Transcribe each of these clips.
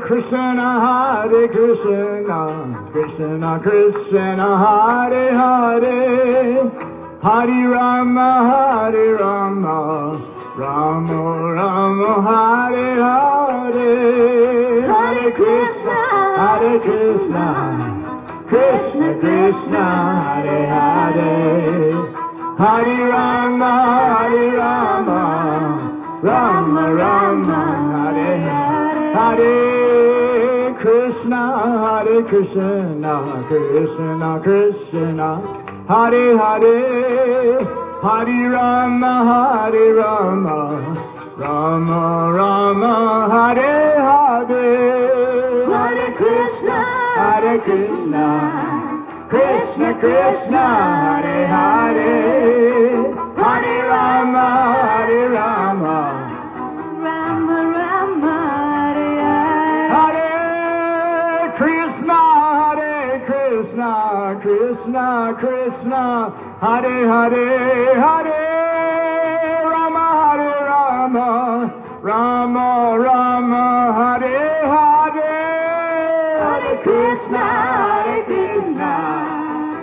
Krishna, Krishna Krishna, Hare Hare, Hare Rama, Rama Rama, Hare Hare, Hare Krishna, Krishna Krishna, Hare Hare, Hare Rama, Rama Rama, Hare Hare, Krishna, Krishna Krishna, Hare Hare, Hare Rama, Rama Rama, Hare Hare, Hare Krishna, Krishna Krishna, Hare Hare, Hare Rama, Rama Rama, Hare Hare Krishna, Krishna Krishna, Hare Hare, Hare Rama, Rama Rama, Hare Hare, Hare Krishna,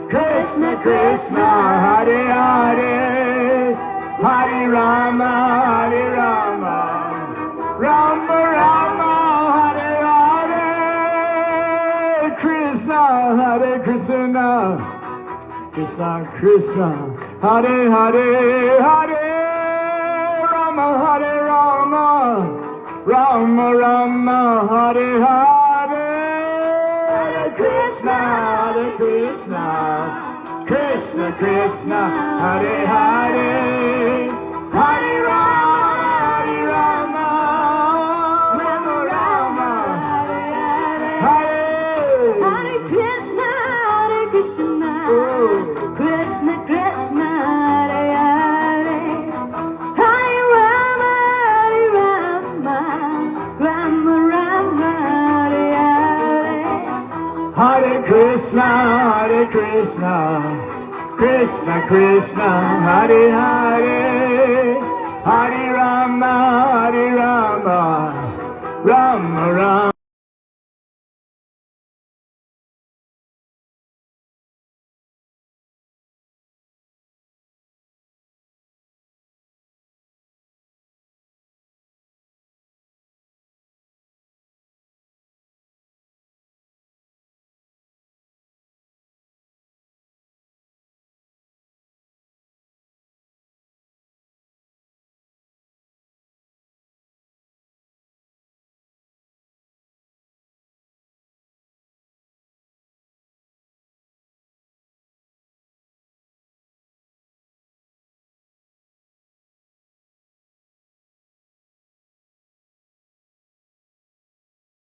Krishna Krishna, Hare Hare, Hare Rama, Rama Rama, Hare Hare, Krishna, Krishna Krishna, Hare Hare, Hare Rama, Rama Rama, Hare Hare, Hare Krishna, Krishna Krishna, Hare Hare, Hare Rama, Rama Rama, Hare Hare Krishna, Krishna Krishna, Hare Hare, Hare Rama, Rama Rama, Hare Hare, Hare Krishna, Krishna Krishna, Hare Hare, Hare Rama, Rama Rama.